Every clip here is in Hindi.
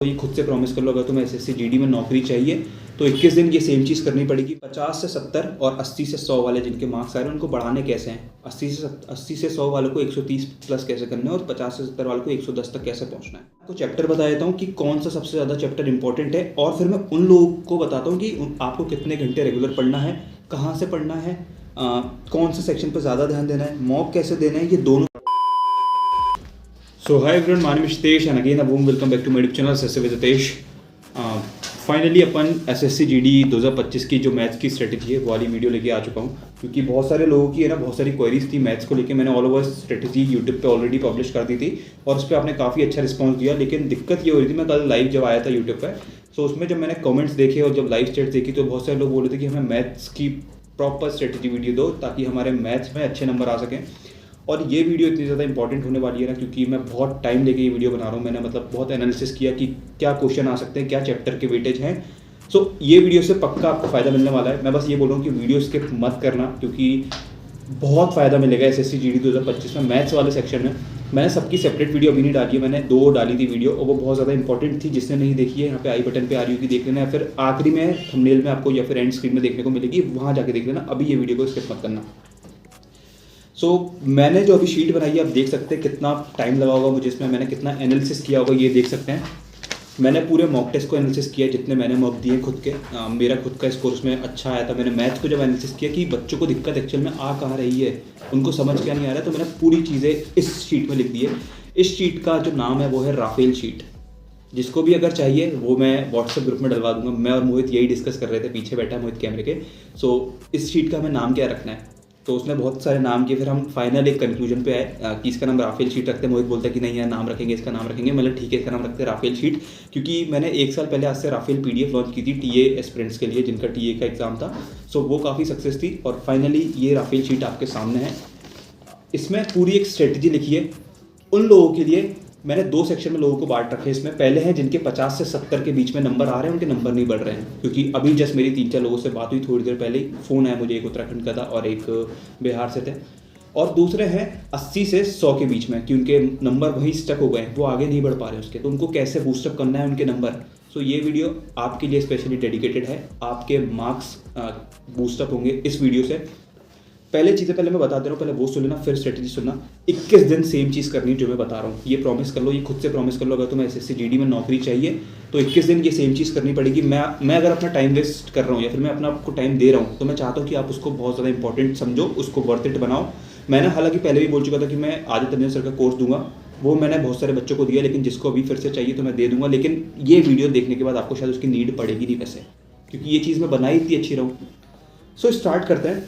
तो ये खुद से प्रॉमिस कर लो, अगर तुम्हें एसएससी जीडी में नौकरी चाहिए तो 21 दिन ये सेम चीज़ करनी पड़ेगी। 50 से 70 और 80 से 100 वाले जिनके मार्क्स आ रहे हैं उनको बढ़ाने कैसे हैं। 80 से 100 वालों को 130 प्लस कैसे करना है और 50 से 70 वालों को 110 तक कैसे पहुंचना है। तो चैप्टर बता देता हूँ कि कौन सा सबसे ज़्यादा चैप्टर इंपॉर्टेंट है, और फिर मैं उन लोगों को बताता हूँ कि आपको कितने घंटे रेगुलर पढ़ना है, कहाँ से पढ़ना है, कौन से सेक्शन पर ज़्यादा ध्यान देना है, मॉक कैसे देना है, ये दोनों। So hi everyone, my name is Hitesh and again a warm welcome back to my YouTube channel SSC with Hitesh. Finally अपन एसएससी जीडी 2025 की जो मैथ्स की स्ट्रेटजी है वो वाली वीडियो लेके आ चुका हूँ, क्योंकि बहुत सारे लोगों की है ना बहुत सारी क्वेरीज थी मैथ्स को लेके। मैंने ऑल ओवर स्ट्रेटजी यूट्यूब पे ऑलरेडी पब्लिश कर दी थी और उस पर आपने काफ़ी अच्छा रिस्पॉन्स दिया। लेकिन दिक्कत ये हो रही थी, मैं कल लाइव जब आया था यूट्यूब पर, तो उसमें जब मैंने कमेंट्स देखे और जब लाइव चैट्स देखी तो बहुत सारे लोग बोल रहे थे कि हमें मैथ्स की प्रॉपर स्ट्रेटजी वीडियो दो ताकि हमारे मैथ्स में अच्छे नंबर आ सकें। और ये वीडियो इतनी ज़्यादा इंपॉर्टेंट होने वाली है ना, क्योंकि मैं बहुत टाइम लेके ये वीडियो बना रहा हूँ। मैंने मतलब बहुत एनालिसिस किया कि क्या क्वेश्चन आ सकते हैं, क्या चैप्टर के वेटेज हैं। सो ये वीडियो से पक्का आपको फ़ायदा मिलने वाला है। मैं बस ये बोल रहा हूँ कि वीडियो स्किप मत करना, क्योंकि बहुत फ़ायदा मिलेगा एसएससी जीडी 2025 में मैथ्स वाले सेक्शन में। मैंने सबकी सेपरेट वीडियो अभी नहीं डाली है, मैंने 2 डाली थी वीडियो और वो बहुत ज़्यादा इंपॉर्टेंट थी। जिसने नहीं देखी है यहाँ पे आई बटन पे आ रही होगी, देख लेना, या फिर आखिरी में थंबनेल में आपको या फिर एंड स्क्रीन में देखने को मिलेगी, वहाँ जाके देख लेना। अभी ये वीडियो को स्किप मत करना। मैंने जो अभी शीट बनाई है आप देख सकते हैं कितना टाइम लगा होगा मुझे इसमें, मैंने कितना एनालिसिस किया होगा ये देख सकते हैं। मैंने पूरे मॉक टेस्ट को एनालिसिस किया, जितने मैंने मॉक दिए खुद के। मेरा खुद का स्कोर उसमें अच्छा आया था। मैंने मैथ्स को जब एनालिसिस किया कि बच्चों को दिक्कत एक्चुअल में आ कहाँ रही है, उनको समझ क्या नहीं आ रहा है, तो मैंने पूरी चीज़ें इस शीट में लिख दी है। इस शीट का जो नाम है वो है राफेल शीट। जिसको भी अगर चाहिए वो मैं व्हाट्सएप ग्रुप में डलवा दूंगा। मैं और मोहित यही डिस्कस कर रहे थे, पीछे बैठा मोहित कैमरे के। इस शीट का हमें नाम क्या रखना है, तो उसने बहुत सारे नाम किए। फिर हम फाइनल एक कंक्लूजन पे आए कि इसका नाम राफेल शीट रखते हैं। मोहित बोलता है कि नहीं यार नाम रखेंगे, इसका नाम रखेंगे। मतलब ठीक है, इसका नाम रखते हैं राफेल शीट, क्योंकि मैंने 1 साल पहले आज से राफेल पीडीएफ लॉन्च की थी टीए एस्पिरेंट्स के लिए, जिनका टीए का एग्जाम था। वो काफ़ी सक्सेस थी और फाइनली ये राफेल शीट आपके सामने है। इसमें पूरी एक स्ट्रेटजी लिखी है उन लोगों के लिए। मैंने 2 सेक्शन में लोगों को बांट रखे हैं इसमें। पहले हैं जिनके 50 से 70 के बीच में नंबर आ रहे हैं, उनके नंबर नहीं बढ़ रहे हैं, क्योंकि अभी जस्ट मेरी 3-4 लोगों से बात हुई थोड़ी देर पहले ही। फ़ोन आया मुझे, एक उत्तराखंड का था और एक बिहार से थे। और दूसरे हैं 80 से 100 के बीच में, कि उनके नंबर वहीं स्टक हो गए, वो आगे नहीं बढ़ पा रहे उसके, तो उनको कैसे बूस्टअप करना है उनके नंबर। ये वीडियो आपके लिए स्पेशली डेडिकेटेड है। आपके मार्क्स बूस्टअप होंगे इस वीडियो से। पहले मैं बता दे रहा हूँ, पहले वो सुन लेना फिर स्ट्रेटजी सुनना। 21 दिन सेम चीज़ करनी जो मैं बता रहा हूँ, ये प्रॉमिस कर लो, ये खुद से प्रॉमिस कर लो। अगर तुम्हें एसएससी जीडी में नौकरी चाहिए तो 21 दिन ये सेम चीज़ करनी पड़ेगी। मैं अगर अपना टाइम वेस्ट कर रहा हूँ या फिर मैं अपना आपको टाइम दे रहा हूँ, तो मैं चाहता हूँ कि आप उसको बहुत ज़्यादा इंपॉर्टेंट समझो, उसको वर्थ इट बनाओ। मैंने हालांकि पहले भी बोल चुका था कि मैं आदित्य रंजन सर का कोर्स दूंगा, वो मैंने बहुत सारे बच्चों को दिया, लेकिन जिसको अभी फिर से चाहिए तो मैं दे दूंगा। लेकिन ये वीडियो देखने के बाद आपको शायद उसकी नीड पड़ेगी नहीं वैसे, क्योंकि ये चीज़ मैं बनाई इतनी अच्छी रहूँ। स्टार्ट करते हैं।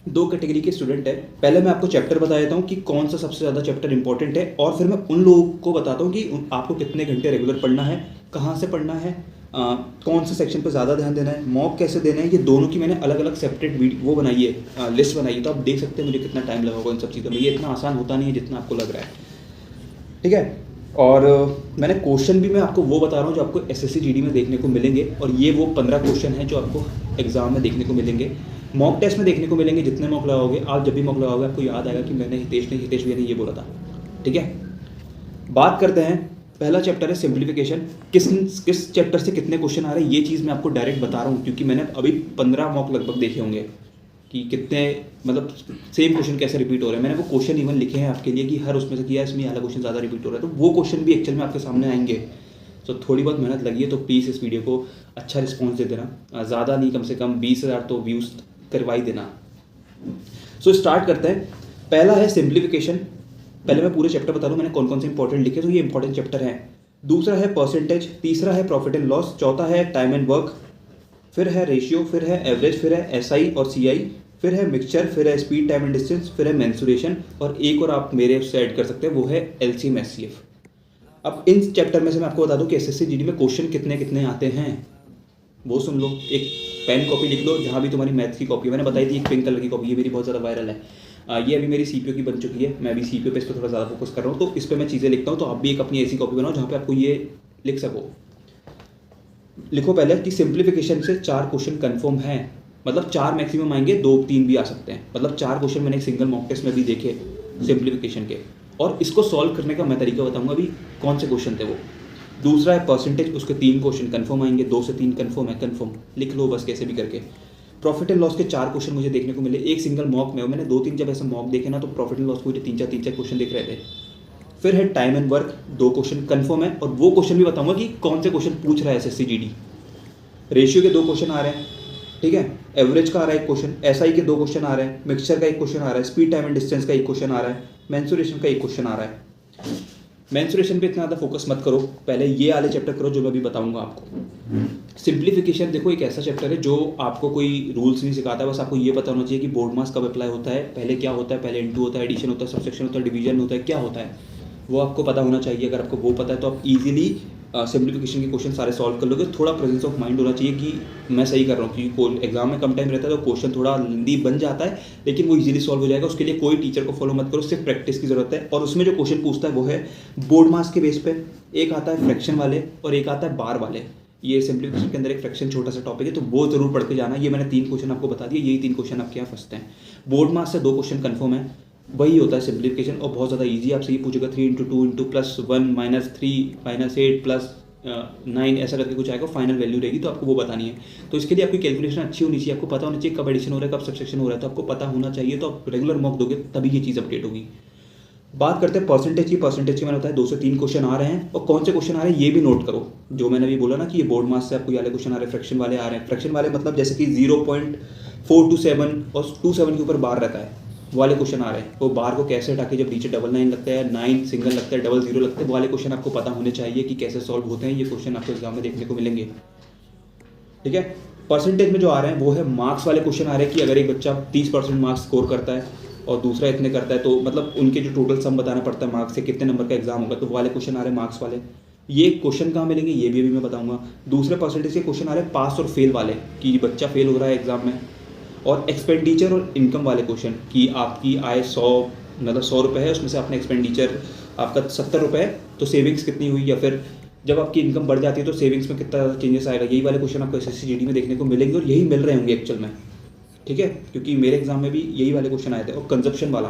2 कैटेगरी के स्टूडेंट है। पहले मैं आपको चैप्टर बता देता हूँ कि कौन सा सबसे ज़्यादा चैप्टर इंपॉर्टेंट है, और फिर मैं उन लोगों को बताता हूँ कि आपको कितने घंटे रेगुलर पढ़ना है, कहाँ से पढ़ना है, कौन से सेक्शन पर ज़्यादा ध्यान देना है, मॉक कैसे देना है। ये दोनों की मैंने अलग अलग सेपरेट वो बनाई है, लिस्ट बनाई है। तो आप देख सकते हैं मुझे कितना टाइम लगा होगा इन सब चीज़ों में। ये इतना आसान होता नहीं है जितना आपको लग रहा है, ठीक है। और मैंने क्वेश्चन भी मैं आपको वो बता रहा हूँ जो आपको एसएससी जीडी में देखने को मिलेंगे, और ये वो 15 क्वेश्चन हैं जो आपको एग्जाम में देखने को मिलेंगे, मॉक टेस्ट में देखने को मिलेंगे। जितने मॉक लगाओगे आप, जब भी मॉक लगाओगे आपको याद आएगा कि मैंने हितेश भैया ने ये बोला था, ठीक है। बात करते हैं, पहला चैप्टर है सिंप्लीफिकेशन। किस चैप्टर से कितने क्वेश्चन आ रहे हैं ये चीज़ मैं आपको डायरेक्ट बता रहा हूँ, क्योंकि मैंने अभी 15 मॉक लगभग देखे होंगे कि कितने मतलब सेम क्वेश्चन कैसे रिपीट हो रहे हैं। मैंने वो क्वेश्चन इवन लिखे हैं आपके लिए कि हर उसमें से किया इसमें वाला क्वेश्चन ज़्यादा रिपीट हो रहा है, तो वो क्वेश्चन भी एक्चुअल में आपके सामने आएंगे। थोड़ी बहुत मेहनत लगी है, तो प्लीज़ इस वीडियो को अच्छा रिस्पॉन्स दे देना, ज़्यादा नहीं कम से कम 20,000 तो व्यूज़ करवाई देना। स्टार्ट करते हैं। पहला है सिंप्लीफिकेशन। पहले मैं पूरे चैप्टर बता दूं मैंने कौन कौन से इंपॉर्टेंट लिखे, तो ये इंपॉर्टेंट चैप्टर हैं। दूसरा है परसेंटेज, तीसरा है प्रॉफिट एंड लॉस, चौथा है टाइम एंड वर्क, फिर है रेशियो, फिर है एवरेज, फिर है एसआई और सीआई, फिर है मिक्सचर, फिर है स्पीड टाइम एंड डिस्टेंस, फिर है मेंसुरेशन, और एक और आप मेरे से ऐड कर सकते हैं वो है एलसीएम एचसीएफ। अब इन चैप्टर में से मैं आपको बता दूं कि एसएससी जीडी में क्वेश्चन कितने कितने आते हैं, वो सुन लो। एक पेन कॉपी लिख लो जहाँ भी तुम्हारी मैथ्स की कॉपी, मैंने बताई थी एक पिंक कलर की कॉपी, ये मेरी बहुत ज़्यादा वायरल है। ये अभी मेरी सीपीओ की बन चुकी है, मैं अभी सीपीओ पे इस पर थोड़ा ज़्यादा फोकस कर रहा हूँ, तो इस पर मैं चीज़ें लिखता हूँ। तो आप भी एक अपनी ऐसी कॉपी बनाओ जहाँ पे आपको ये लिख सको। लिखो पहले कि सिंप्लीफिकेशन से 4 क्वेश्चन कन्फर्म हैं, मतलब 4 मैक्सिमम आएंगे, 2-3 भी आ सकते हैं। मतलब 4 क्वेश्चन मैंने एक सिंगल मॉक टेस्ट में भी देखे सिंप्लीफिकेशन के, और इसको सॉल्व करने का मैं तरीका बताऊँगा अभी कौन से क्वेश्चन थे वो। दूसरा है परसेंटेज, उसके 3 क्वेश्चन कन्फर्म आएंगे, 2 से 3 कन्फर्म है, कन्फर्म लिख लो बस कैसे भी करके। प्रॉफिट एंड लॉस के 4 क्वेश्चन मुझे देखने को मिले एक सिंगल मॉक में, मैंने 2-3 जब ऐसे मॉक देखे ना तो प्रॉफिट एंड लॉस को 3-4 क्वेश्चन दिख रहे थे। फिर है time and work, 2 question confirm है, और वो क्वेश्चन भी बताऊंगा कि कौन से क्वेश्चन पूछ रहा है एसएससी जीडी। रेशियो के 2 क्वेश्चन आ रहे हैं, ठीक है, एवरेज का आ रहा है 1 क्वेश्चन, एसआई के 2 क्वेश्चन आ रहे हैं, मिक्सचर का 1 क्वेश्चन आ रहा है, स्पीड टाइम एंड डिस्टेंस का 1 क्वेश्चन आ रहा है, मेंसुरेशन का 1 क्वेश्चन आ रहा है। मेंसुरेशन पे इतना ज़्यादा फोकस मत करो, पहले ये वाले चैप्टर करो जो मैं अभी बताऊंगा आपको। सिंप्लीफिकेशन देखो एक ऐसा चैप्टर है जो आपको कोई रूल्स नहीं सिखाता है, बस आपको ये पता होना चाहिए कि बोर्ड मास कब अप्लाई होता है, पहले क्या होता है, पहले इनटू होता है, एडिशन होता है, सब्सट्रैक्शन होता है, डिवीजन होता है, क्या होता है वो आपको पता होना चाहिए। अगर आपको वो पता है तो आप इजीली सिंप्लीफिकेशन के क्वेश्चन सारे सॉल्व कर लोगे। थोड़ा प्रेजेंस ऑफ माइंड होना चाहिए कि मैं सही कर रहा हूँ, क्योंकि एग्जाम में कम टाइम रहता है तो क्वेश्चन थोड़ा लेंदी बन जाता है, लेकिन वो इजीली सॉल्व हो जाएगा। उसके लिए कोई टीचर को फॉलो मत करो, सिर्फ प्रैक्टिस की जरूरत है। और उसमें जो क्वेश्चन पूछता है वो है बोर्ड मास के बेस पे, एक आता है फ्रैक्शन वाले और एक आता है बार वाले। ये सिंप्लीफिकेशन के अंदर एक फ्रैक्शन छोटा सा टॉपिक है, तो वो जरूर पढ़ के जाना। ये मैंने 3 क्वेश्चन आपको बता दिए, यही 3 क्वेश्चन आपके यहाँ फंसते हैं। बोर्ड मास से 2 क्वेश्चन कन्फर्म है, वही होता है सिंप्लीफिकेशन, और बहुत ज़्यादा इजी। आपसे ये पूछेगा 3 × 2 × +1 -3 -8 +9 ऐसा करके कुछ आएगा, फाइनल वैल्यू रहेगी, तो आपको वो बतानी है। तो इसके लिए आपकी कैलकुलेशन अच्छी होनी चाहिए, आपको पता होना चाहिए कब एडिशन हो रहा है, कब सब्सट्रैक्शन हो रहा है, तो आपको पता होना चाहिए। तो आप रेगुलर मॉक दोगे तभी ये चीज़ अपडेट होगी। बात करते हैं परसेंटेज की। परसेंटेज की मैंने बताया 2 से 3 क्वेश्चन आ रहे हैं, और कौन से क्वेश्चन आ रहे हैं ये भी नोट करो। जो मैंने अभी बोला ना कि ये बोर्ड मास से आपको ये वाले क्वेश्चन आ रहे हैं, फ्रैक्शन वाले आ रहे हैं। फ्रैक्शन वाले मतलब जैसे कि 0.427 और 27 के ऊपर बार रहता है, वो वाले क्वेश्चन आ रहे हैं। वो बार को कैसे हटा के जब नीचे 99 लगता है, 9 सिंगल लगता है, 00 लगता है, वो वाले क्वेश्चन आपको पता होने चाहिए कि कैसे सॉल्व होते हैं। ये क्वेश्चन आपको एग्जाम में देखने को मिलेंगे, ठीक है। परसेंटेज में जो आ रहे हैं वो है मार्क्स वाले क्वेश्चन आ रहे हैं कि अगर एक बच्चा 30% मार्क्स स्कोर करता है और दूसरा इतने करता है, तो मतलब उनके जो टोटल सम बताना पड़ता है मार्क्स से, कितने नंबर का एग्जाम होगा, तो वो वाले क्वेश्चन आ रहे हैं मार्क्स वाले। ये क्वेश्चन कहाँ मिलेंगे ये भी अभी मैं बताऊंगा। दूसरे परसेंटेज के क्वेश्चन आ रहे हैं पास और फेल वाले, कि बच्चा फेल हो रहा है एग्जाम में। और एक्सपेंडिचर और इनकम वाले क्वेश्चन कि आपकी आय 100 रुपये है, उसमें से आपने एक्सपेंडिचर आपका 70 रुपये है, तो सेविंग्स कितनी हुई, या फिर जब आपकी इनकम बढ़ जाती है तो सेविंग्स में कितना चेंजेस आएगा। यही वाले क्वेश्चन आपको एसएससी जीडी में देखने को मिलेंगे, और यही मिल रहे होंगे एक्चुअल में, ठीक है, क्योंकि मेरे एग्जाम में भी यही वाले क्वेश्चन आए थे। और कंजप्शन वाला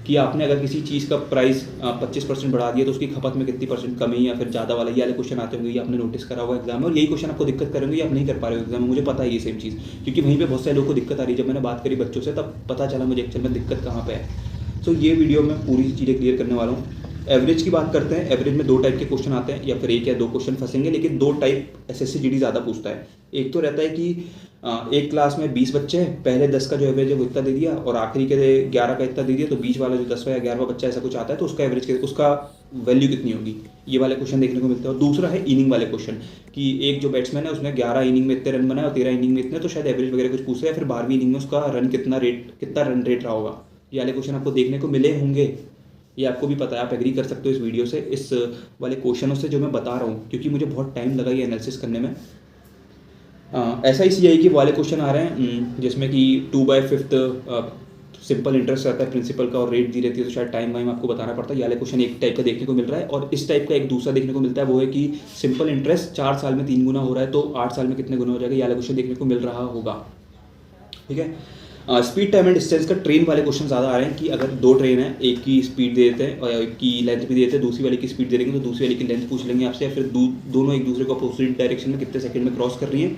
कि आपने अगर किसी चीज़ का प्राइस 25% बढ़ा दिया तो उसकी खपत में कितनी % कमी या फिर ज़्यादा वाला, ये वाले क्वेश्चन आते होंगे, ये आपने नोटिस करा होगा एग्जाम में। और यही क्वेश्चन आपको दिक्कत करेंगे, आप नहीं कर पा रहे हो एग्जाम में, मुझे पता है ये सेम चीज़, क्योंकि वहीं पे बहुत सारे लोगों को दिक्कत आ रही है। जब मैंने बात करी बच्चों से तब पता चला मुझे एक्चुअल में दिक्कत कहाँ पे है। सो ये वीडियो में पूरी चीज़ें क्लियर करने वाला हूँ। एवरेज की बात करते हैं। एवरेज में 2 टाइप के क्वेश्चन आते हैं, या फिर 1 या 2 क्वेश्चन फंसेंगे, लेकिन 2 टाइप एसएससी जीडी ज़्यादा पूछता है। एक तो रहता है कि एक क्लास में 20 बच्चे हैं, पहले 10 का जो एवरेज है वो इतना दे दिया, और आखिरी के 11 का इतना दे दिया, तो बीच वाला जो 10वां या 11वां बच्चा ऐसा कुछ आता है, तो उसका एवरेज उसका वैल्यू कितनी होगी, ये वाले क्वेश्चन देखने को मिलते हैं। और दूसरा है इनिंग वाले क्वेश्चन कि एक जो बैट्समैन है उसने 11 इनिंग में इतने रन बनाए और 13 इनिंग में इतने, तो शायद एवरेज वगैरह कुछ पूछ रहे हैं, फिर 12वीं इनिंग में उसका कितना रन रेट रहा होगा। ये वाले क्वेश्चन आपको देखने को मिले होंगे, ये आपको भी पता है, आप एग्री कर सकते हो इस वीडियो से, इस वाले क्वेश्चनों से जो मैं बता रहा हूँ, क्योंकि मुझे बहुत टाइम लगा ये एनालिसिस करने में। ऐसा इसलिए कि वाले क्वेश्चन आ रहे हैं जिसमें कि 2/5 सिंपल इंटरेस्ट रहता है प्रिंसिपल का, और रेट दी रहती है, तो शायद टाइम वाइम आपको बताना पड़ता है। ये वाले क्वेश्चन एक टाइप का देखने को मिल रहा है। और इस टाइप का एक दूसरा देखने को मिलता है, वो है कि सिंपल इंटरेस्ट 4 साल में 3 गुना हो रहा है, तो 8 साल में कितने गुना हो जाएगा, ये वाला क्वेश्चन देखने को मिल रहा होगा, ठीक है। स्पीड टाइम एंड डिस्टेंस का ट्रेन वाले क्वेश्चन ज़्यादा आ रहे हैं कि अगर 2 ट्रेन है, एक की स्पीड दे देते हैं और एक की लेंथ भी दे देते हैं, दूसरी वाले की स्पीड दे देंगे तो दूसरी वाले की लेंथ पूछ लेंगे आपसे, या फिर दोनों एक दूसरे को अपोजिट डायरेक्शन में कितने सेकंड में क्रॉस कर रही हैं,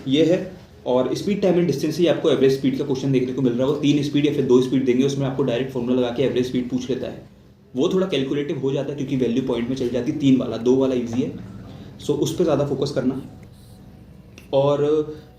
ये है। और स्पीड टाइम एंड डिस्टेंस ही आपको एवरेज स्पीड का क्वेश्चन देखने को मिल रहा है। वो 3 स्पीड या फिर 2 स्पीड देंगे, उसमें आपको डायरेक्ट फॉर्मूला लगा के एवरेज स्पीड पूछ लेता है। वो थोड़ा कैलकुलेटिव हो जाता है क्योंकि वैल्यू पॉइंट में चल जाती है। 3 वाला 2 वाला ईजी है, सो उस पर ज़्यादा फोकस करना। और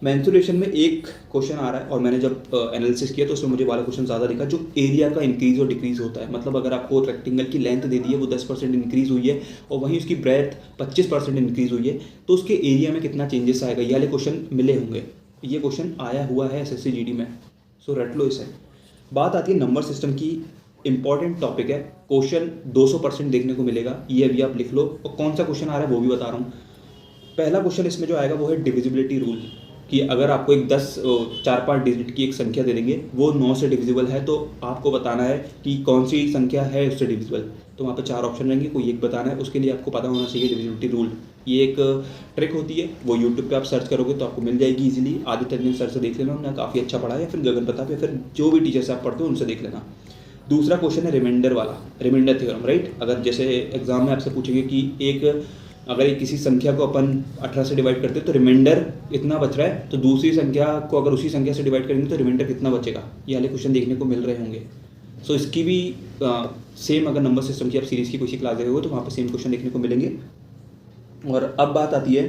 मेंसुरेशन में एक क्वेश्चन आ रहा है, और मैंने जब एनालिसिस किया तो उसमें मुझे वाला क्वेश्चन ज़्यादा दिखा, जो एरिया का इंक्रीज और डिक्रीज होता है। मतलब अगर आपको रेक्टेंगल की लेंथ दे दी है, वो 10% इंक्रीज हुई है, और वहीं उसकी ब्रेथ 25% इंक्रीज हुई है, तो उसके एरिया में कितना चेंजेस आएगा, ये वाले क्वेश्चन मिले होंगे। ये क्वेश्चन आया हुआ है एसएससी जीडी में, सो रट लो इसे। बात आती है नंबर सिस्टम की, इंपॉर्टेंट टॉपिक है। क्वेश्चन 200% देखने को मिलेगा, ये अभी आप लिख लो। और कौन सा क्वेश्चन आ रहा है वो भी बता रहा हूँ। पहला क्वेश्चन इसमें जो आएगा वो है डिविजिबिलिटी रूल, कि अगर आपको एक 4-5 डिजिट की एक संख्या दे देंगे, वो 9 से डिविजिबल है, तो आपको बताना है कि कौन सी संख्या है उससे डिविजिबल। तो वहाँ पे 4 ऑप्शन रहेंगे, कोई एक बताना है, उसके लिए आपको पता होना चाहिए डिविजिबिलिटी रूल। ये एक ट्रिक होती है, वो यूट्यूब पे आप सर्च करोगे तो आपको मिल जाएगी इजीली। आदित्य रंजन सर से देख लेना, उन्होंने काफ़ी अच्छा पढ़ा है, या फिर गगन प्रताप, या फिर जो भी टीचर से आप पढ़ते हो उनसे देख लेना। दूसरा क्वेश्चन है रिमाइंडर वाला, रिमाइंडर थ्योरम, राइट। अगर जैसे एग्जाम में आपसे पूछेंगे कि एक अगर एक किसी संख्या को अपन 18 से डिवाइड करते हैं तो रिमाइंडर इतना बच रहा है, तो दूसरी संख्या को अगर उसी संख्या से डिवाइड करेंगे तो रिमाइंडर कितना बचेगा, ये वाले क्वेश्चन देखने को मिल रहे होंगे। सो इसकी भी सेम अगर नंबर सिस्टम की आप सीरीज़ की कोई क्लास देखोगे तो वहाँ पर सेम क्वेश्चन देखने को मिलेंगे। और अब बात आती है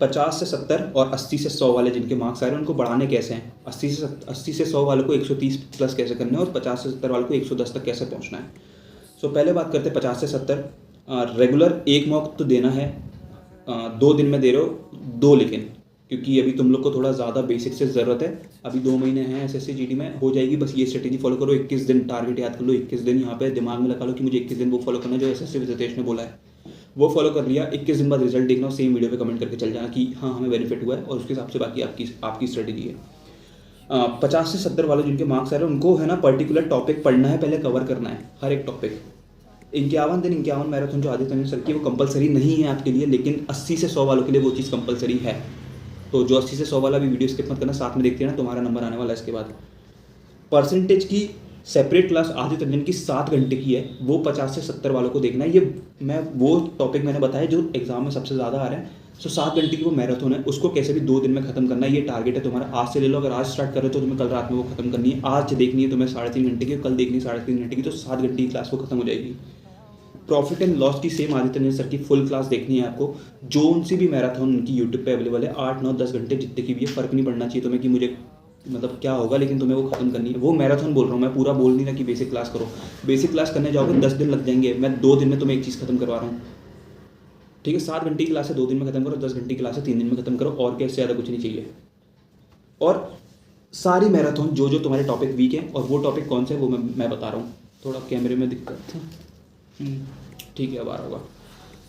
50 से 70 और 80 से 100 वाले जिनके मार्क्स आ रहे हैं उनको बढ़ाने कैसे हैं। 80 से 100 वालों को 130 प्लस कैसे करना है और 50 से 70 वालों को 110 तक कैसे पहुंचना है। सो पहले बात करते हैं 50 से 70। रेगुलर एक मॉक तो देना है, 2 दिन में दे रहे हो 2, लेकिन क्योंकि अभी तुम लोग को थोड़ा ज़्यादा बेसिक से ज़रूरत है, अभी 2 महीने हैं SSC GD में, हो जाएगी। बस ये स्ट्रेटेजी फॉलो करो, 21 दिन टारगेट याद कर लो, 21 दिन यहाँ पे दिमाग में लगा लो कि मुझे 21 दिन वो फॉलो करना है जो SSC विजिटेश ने बोला है, वो फॉलो कर लिया। 21 दिन बाद रिजल्ट देखना, सेम वीडियो पे कमेंट करके चल जाना कि हाँ हमें बेनिफिट हुआ है, और उसके हिसाब से बाकी आपकी स्ट्रेटेजी है। 50 से 70 वाले जिनके मार्क्स आ रहे हैं उनको है ना पर्टिकुलर टॉपिक पढ़ना है, पहले कवर करना है हर एक टॉपिक। 51 दिन 51 मैराथन जो आदित्य तंजन सर की, वो कंपलसरी नहीं है आपके लिए, लेकिन 80 से 100 वालों के लिए वो चीज़ कंपलसरी है। तो जो 80 से 100 वाला भी वीडियो स्किप मत करना, साथ में देखते रहना, तुम्हारा नंबर आने वाला है। इसके बाद परसेंटेज की सेपरेट क्लास आदित्य तंजन की 7 घंटे की है, वो 50 से 70 वालों को देखना है। ये मैं वो टॉपिक मैंने बताया जो एग्जाम में सबसे ज़्यादा आ रहा है। सो 7 घंटे की वो मैराथन है, उसको कैसे भी 2 दिन में खत्म करना है, ये टारगेट है तुम्हारा। आज से ले लो, अगर आज स्टार्ट कर रहे हो तो तुम्हें कल रात में वो खत्म करनी है। आज देखनी है तुम्हें 3.5 घंटे की, कल देखनी है 3.5 घंटे की, तो 7 घंटे की क्लास वो खत्म हो जाएगी। प्रॉफिट एंड लॉस की सेम आदित्य तंजन सर की फुल क्लास देखनी है आपको, जो उनसी भी मैराथन उनकी यूट्यूब पे अवेलेबल है। 8, 9, 10 घंटे जितने की भी है, फ़र्क नहीं पड़ना चाहिए तुम्हें कि मुझे मतलब क्या होगा, लेकिन तुम्हें वो खत्म करनी है। वो मैराथन बोल रहा हूँ मैं, पूरा बोल नहीं रहा कि बेसिक क्लास करो। बेसिक क्लास करने जाओगे 10 दिन लग जाएंगे, मैं 2 दिन में तुम्हें एक चीज़ खत्म करवा रहा हूँ। ठीक है, 7 घंटे की क्लास है 2 दिन में खत्म करो, 10 घंटे की क्लास है 3 दिन में खत्म करो, और क्या, इससे ज़्यादा कुछ नहीं चाहिए। और सारी मैराथन जो जो तुम्हारे टॉपिक वीक है, और वो टॉपिक कौन से है वो मैं बता रहा हूँ। थोड़ा कैमरे में दिक्कत था, ठीक है अब आ रहा होगा।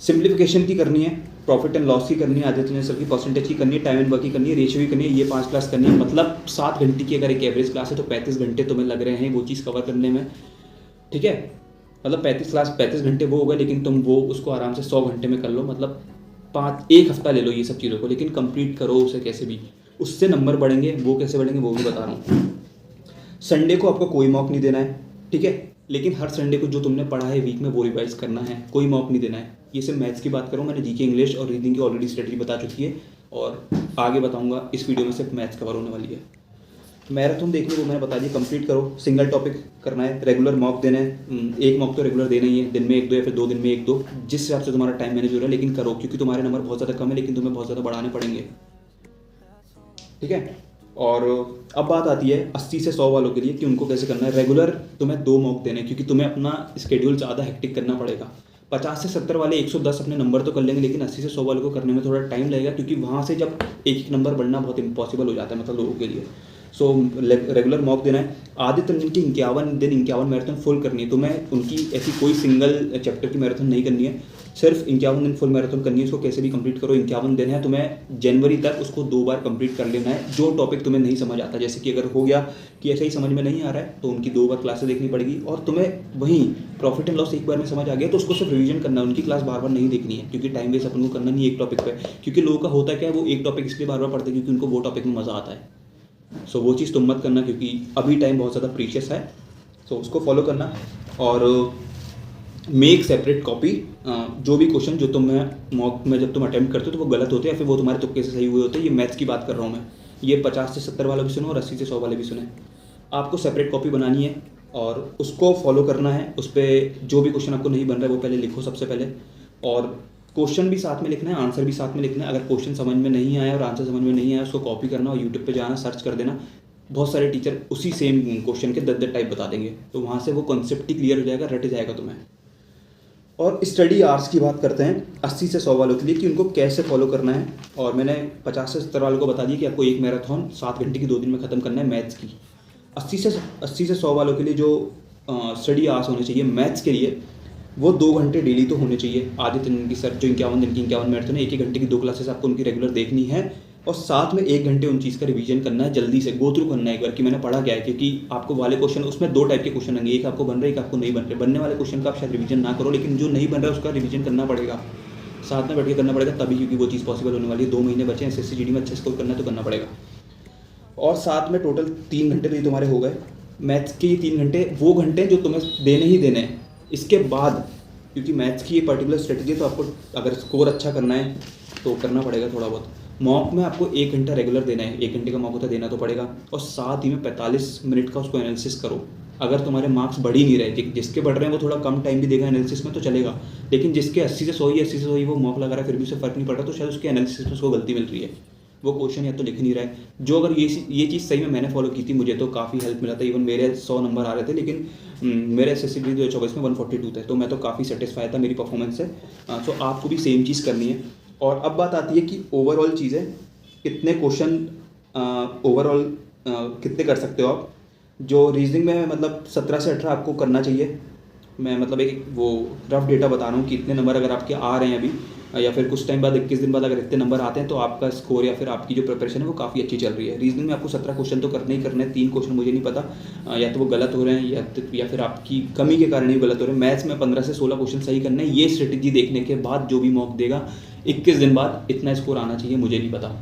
सिंप्लीफिकेशन की करनी है, प्रॉफिट एंड लॉस की करनी है, आदित्य तंजन सर की परसेंटेज की करनी है, टाइम एंड वर्क की करनी है, रेशियो की करनी है, ये 5 क्लास करनी है। मतलब 7 घंटे की अगर एक एवरेज क्लास है तो 35 घंटे तुम्हें लग रहे हैं वो चीज़ कवर करने में। ठीक है, मतलब 35 घंटे वो हो गए, लेकिन तुम वो उसको आराम से 100 घंटे में कर लो। मतलब 1 हफ्ता ले लो ये सब चीज़ों को, लेकिन कंप्लीट करो उसे कैसे भी। उससे नंबर बढ़ेंगे, वो कैसे बढ़ेंगे वो भी बता रहा हूँ। संडे को आपको कोई मॉक नहीं देना है, ठीक है, लेकिन हर संडे को जो तुमने पढ़ा है वीक में वो रिवाइज करना है, कोई मॉक नहीं देना है। ये सिर्फ मैथ्स की बात करूँ, मैंने जीके इंग्लिश और रीडिंग की ऑलरेडी स्ट्रेटजी बता चुकी है, और आगे बताऊंगा। इस वीडियो में सिर्फ मैथ्स कवर होने वाली है। मैराथन देखने को मैंने बता दिया, कंप्लीट करो। सिंगल टॉपिक करना है, रेगुलर मॉक देना है, एक मॉक तो रेगुलर देना ही है, दिन में 1-2 या फिर 2 दिन में 1-2, जिस हिसाब से तुम्हारा टाइम मैनेज हो रहा है, लेकिन करो, क्योंकि तुम्हारे नंबर बहुत ज़्यादा कम है, लेकिन तुम्हें बहुत ज़्यादा बढ़ाने पड़ेंगे। ठीक है, और अब बात आती है 80 से 100 वालों के लिए कि उनको कैसे करना है। रेगुलर तुम्हें 2 मॉक देने हैं, क्योंकि तुम्हें अपना स्केड्यूल ज़्यादा हेक्टिक करना पड़ेगा। 50 से 70 वाले 110 अपने नंबर तो कर लेंगे, लेकिन 80 से 100 वालों को करने में थोड़ा टाइम लगेगा, क्योंकि वहाँ से जब एक नंबर बढ़ना बहुत इम्पॉसिबल हो जाता है मतलब लोगों के लिए। सो रेगुलर मॉक देना है। आदित्य तंजन की 51 दिन 51 मैराथन फुल करनी है। तो मैं उनकी ऐसी कोई सिंगल चैप्टर की मैराथन नहीं करनी है, सिर्फ 51 दिन फुल मैराथन करनी है। उसको कैसे भी कंप्लीट करो। 51 दिन है, तुम्हें जनवरी तक उसको 2 बार कंप्लीट कर लेना है। जो टॉपिक तुम्हें नहीं समझ आता, जैसे कि अगर हो गया कि ऐसा ही समझ में नहीं आ रहा है, तो उनकी 2 बार क्लासेस देखनी पड़ेगी। और तुम्हें वहीं प्रॉफिट एंड लॉस एक बार में समझ आ गया तो उसको सिर्फ रिवीजन करना है, उनकी क्लास बार बार नहीं देखनी है, क्योंकि टाइम वेस्ट अपन को करना नहीं है एक टॉपिक पर। क्योंकि लोगों का होता क्या है, वो एक टॉपिक इसलिए बार बार पढ़ते हैं क्योंकि उनको वो टॉपिक में मज़ा आता है। सो वो चीज़ तुम मत करना, क्योंकि अभी टाइम बहुत ज़्यादा प्रीशियस है। सो उसको फॉलो करना। और मेक सेपरेट कॉपी। जो भी क्वेश्चन जो तुम मॉक में जब तुम अटेम्प्ट करते हो तो वो गलत होते हैं या फिर वो तुम्हारे तुक्के से सही हुए होते हैं। ये मैथ्स की बात कर रहा हूँ मैं। ये 50 से 70 वाला भी सुनो और 80 से 100 वाले भी सुने। आपको सेपरेट कॉपी बनानी है और उसको फॉलो करना है। उस पर जो भी क्वेश्चन आपको नहीं बन रहा है वो पहले लिखो सबसे पहले, और क्वेश्चन भी साथ में लिखना है, आंसर भी साथ में लिखना है। अगर क्वेश्चन समझ में नहीं आया और आंसर समझ में नहीं आया, उसको कॉपी करना और यूट्यूब पे जाना, सर्च कर देना। बहुत सारे टीचर उसी सेम क्वेश्चन के 10 टाइप बता देंगे, तो वहाँ से वो कॉन्सेप्ट ही क्लियर हो जाएगा, रट जाएगा तुम्हें। और स्टडी आवर्स की बात करते हैं 80 से 100 वालों के लिए कि उनको कैसे फॉलो करना है। और मैंने 50 से 70 वालों को बता दिया कि आपको एक मैराथन 7 घंटे की 2 दिन में ख़त्म करना है मैथ्स की। 80 से 100 वालों के लिए जो स्टडी आवर्स होने चाहिए मैथ्स के लिए, वो 2 घंटे डेली तो होने चाहिए। आदित्य तंजन की सर जो 51 दिन की 51 मैराथन है, 1-1 घंटे की 2 क्लासेस आपको उनकी रेगुलर देखनी है, और साथ में 1 घंटे उन चीज़ का रिवीजन करना है, जल्दी से गो थ्रू करना है एक बार कि मैंने पढ़ा क्या है। क्योंकि आपको वाले क्वेश्चन उसमें 2 टाइप के क्वेश्चन आएंगे, एक आपको बन रहे, एक आपको नहीं बन रहे। बनने वाले क्वेश्चन का आप शायद रिवीजन ना करो, लेकिन जो नहीं बन रहा है उसका रिवीजन करना पड़ेगा, साथ में बैठ के करना पड़ेगा तभी, क्योंकि वो चीज़ पॉसिबल होने वाली है। 2 महीने बचे हैं, SSC GD में अच्छे स्कोर करना है तो करना पड़ेगा। और साथ में टोटल 3 घंटे तो ये तुम्हारे हो गए मैथ्स के। ये 3 घंटे वो घंटे जो तुम्हें देने ही देने हैं। इसके बाद क्योंकि मैथ्स की ये पर्टिकुलर स्ट्रेटजी है, तो आपको अगर स्कोर अच्छा करना है तो करना पड़ेगा थोड़ा बहुत। मॉक में आपको 1 घंटा रेगुलर देना है, 1 घंटे का मॉक होता है, देना तो पड़ेगा। और साथ ही में 45 मिनट का उसको एनालिसिस करो। अगर तुम्हारे मार्क्स बढ़ ही नहीं रहे, जिसके बढ़ रहे हैं वो थोड़ा कम टाइम भी देगा एनालिसिस में तो चलेगा, लेकिन जिसके 80 से 100 वो मॉक लगा रहा है फिर भी उसे फ़र्क नहीं पड़ रहा, तो शायद उसके एनालिसिस में उसको गलती मिल रही है, वो क्वेश्चन या तो लिख नहीं रहा है। जो अगर ये चीज़ सही में मैंने फॉलो की थी, मुझे तो काफ़ी हेल्प मिला था। इवन मेरे 100 नंबर आ रहे थे, लेकिन मेरे SSC 2024 में 142 थे, तो मैं तो काफ़ी सेटिस्फाई था मेरी परफॉर्मेंस से। तो आपको भी सेम चीज़ करनी है। और अब बात आती है कि ओवरऑल चीज़ें, कितने क्वेश्चन ओवरऑल कितने कर सकते हो आप। जो रीजनिंग में मतलब 17 से 18 आपको करना चाहिए। मैं मतलब एक वो रफ डेटा बता रहा हूँ कि इतने नंबर अगर आपके आ रहे हैं अभी, या फिर कुछ टाइम बाद 21 दिन बाद अगर इतने नंबर आते हैं, तो आपका स्कोर या फिर आपकी जो प्रिपरेशन है वो काफ़ी अच्छी चल रही है। रीजनिंग में आपको 17 क्वेश्चन तो करने ही करने हैं। 3 क्वेश्चन मुझे नहीं पता या तो वो गलत हो रहे हैं या फिर आपकी कमी के कारण ही गलत हो रहे हैं। मैथ्स में 15 से 16 क्वेश्चन सही करने हैं। ये स्ट्रेटेजी देखने के बाद जो भी मॉक देगा 21 दिन बाद इतना स्कोर आना चाहिए, मुझे नहीं पता।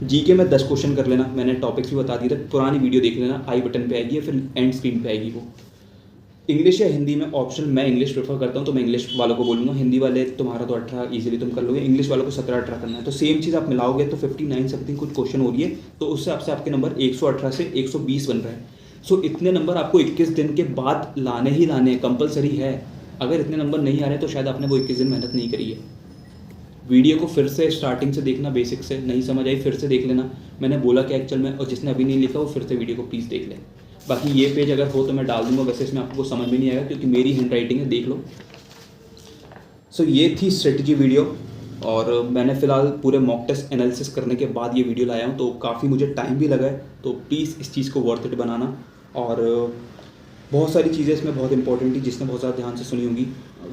जीके में 10 क्वेश्चन कर लेना, मैंने टॉपिक्स भी बता दिए थे, पुरानी वीडियो देख लेना, आई बटन पे आएगी या फिर एंड स्क्रीन पे आएगी वो। इंग्लिश या हिंदी में ऑप्शन, मैं इंग्लिश प्रेफर करता हूँ तो मैं इंग्लिश वालों को बोलूँगा। हिंदी वाले तुम्हारा तो 18 ईजिली तुम कर लोगे, इंग्लिश वालों को 17-18 करना है। तो सेम चीज़ आप मिलाओगे तो 59 समथिंग कुछ क्वेश्चन हो रही है, तो उससे आपसे आपके नंबर 118 से 120 बन रहे हैं। सो इतने नंबर आपको 21 दिन के बाद लाने ही लाने हैं, कंपलसरी है। अगर इतने नंबर नहीं आ रहे तो शायद आपने वो 21 दिन मेहनत नहीं करी है। वीडियो को फिर से स्टार्टिंग से देखना, बेसिक से। नहीं समझ आई फिर से देख लेना, मैंने बोला क्या एक्चुअल में, और जिसने अभी नहीं लिखा वो फिर से वीडियो को प्लीज़ देख ले। बाकी ये पेज अगर हो तो मैं डाल दूंगा, वैसे इसमें आपको समझ में नहीं आएगा क्योंकि मेरी हैंड राइटिंग है, देख लो। सो ये थी स्ट्रेटजी वीडियो, और मैंने फ़िलहाल पूरे मॉक टेस्ट एनालिसिस करने के बाद ये वीडियो लाया हूँ, तो काफ़ी मुझे टाइम भी लगा है। तो प्लीज़ इस चीज़ को वर्थ इट बनाना। और बहुत सारी चीज़ें इसमें बहुत इंपॉर्टेंट थी, जिसने बहुत ज़्यादा ध्यान से सुनी होंगी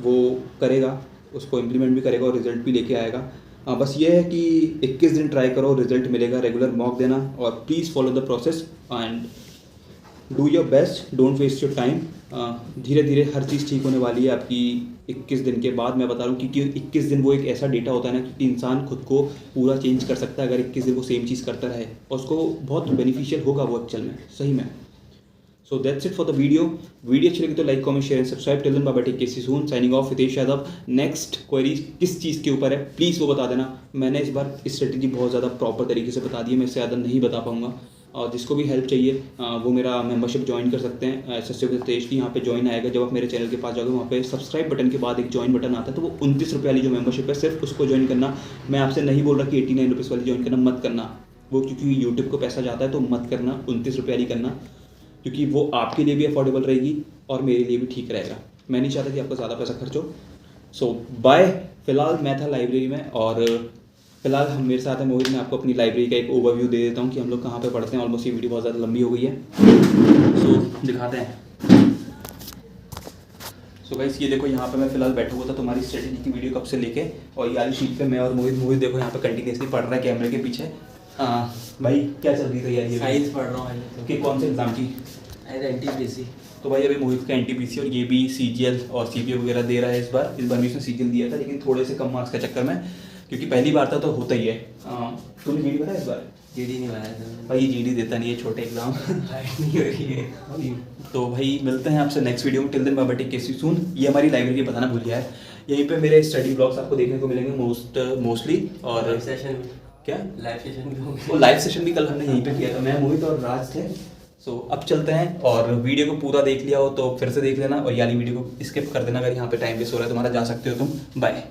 वो करेगा, उसको इम्प्लीमेंट भी करेगा और रिजल्ट भी लेके आएगा। बस ये है कि 21 दिन ट्राई करो, रिजल्ट मिलेगा। रेगुलर मॉक देना और please follow the process and do your best, don't waste your time. धीरे धीरे हर चीज़ ठीक होने वाली है आपकी 21 दिन के बाद। मैं बता रहा हूँ क्योंकि 21 दिन वो एक ऐसा डेटा होता है ना कि इंसान खुद को पूरा चेंज कर सकता है अगर 21 दिन वो सेम चीज़ करता रहे, और उसको बहुत बेनिफिशियल होगा वो एक्चुअल में, सही में। So that's it for the video अच्छी लगी तो like comment share and subscribe. Till then bye bye, take care, see you soon, signing off Hitesh Yadav. Next query किस चीज़ के ऊपर है प्लीज़ वो बता देना। मैंने इस बार स्ट्रेटेजी बहुत ज़्यादा प्रॉपर तरीके से बता दी है, मैं इससे ज़्यादा नहीं बता पाऊँगा। और जिसको भी हेल्प चाहिए वो मेरा मेंबरशिप ज्वाइन कर सकते हैं। SSC हितेश की यहाँ पे ज्वाइन आएगा, जब आप मेरे चैनल के पास जाओगे वहाँ पे सब्सक्राइब बटन के बाद एक ज्वाइन बटन आता है, तो वो 29 रुपये वाली जो मेंबरशिप है सिर्फ उसको ज्वाइन करना। मैं आपसे नहीं बोल रहा कि 89 रुपीज़ वाली ज्वाइन करना, मत करना वो, क्योंकि यूट्यूब को पैसा जाता है, तो मत करना 29 रुपये वाली करना, क्योंकि वो आपके लिए भी अफोर्डेबल रहेगी और मेरे लिए भी ठीक रहेगा। मैं नहीं चाहता कि आपका ज़्यादा पैसा खर्च हो। सो बाय। फिलहाल मैं था लाइब्रेरी में, और फिलहाल हम मेरे साथ है मोहित। मैं आपको अपनी लाइब्रेरी का एक ओवरव्यू दे देता हूँ कि हम लोग कहाँ पे पढ़ते हैं। ऑलमोस्ट ये वीडियो बहुत ज़्यादा लंबी हो गई है, सो दिखाते हैं। सो गाइस ये देखो, यहाँ पे मैं फिलहाल बैठा हुआ था तुम्हारी स्ट्रेटेजी की वीडियो कब से लेके, और ये वाली शीट पे मैं और मोहित देखो यहाँ पे कंटिन्यूसली पढ़ रहा है कैमरे के पीछे। भाई क्या चल रही है तैयारी? साइंस पढ़ रहा हूँ। कि कौन से एग्ज़ाम की? NTPC। तो भाई अभी मोहित का NTPC और ये भी CGL और CPO वगैरह दे रहा है इस बार भी उसने CGL दिया था, लेकिन थोड़े से कम मार्क्स के चक्कर में, क्योंकि पहली बार था तो होता ही है। तुमने GD बनाया इस बार? GD नहीं बनाया था भाई, ये GD देता नहीं है, छोटे एग्जाम नहीं हो रही है। तो भाई मिलते हैं आपसे नेक्स्ट वीडियो में। Till then bye bye, take care, see you soon. ये हमारी लाइब्रेरी बताना भूल गया है, यहीं पे मेरे स्टडी ब्लॉग्स आपको देखने को मिलेंगे मोस्टली। और सेशन क्या लाइव सेशन भी होंगे? वो लाइव सेशन भी कल हमने यहीं पे किया था, मैं मोहित और राज थे। सो अब चलते हैं, और वीडियो को पूरा देख लिया हो तो फिर से देख लेना, और यानी वीडियो को स्किप कर देना अगर यहाँ पे टाइम वेस्ट हो रहा है तुम्हारा, जा सकते हो तुम। बाय।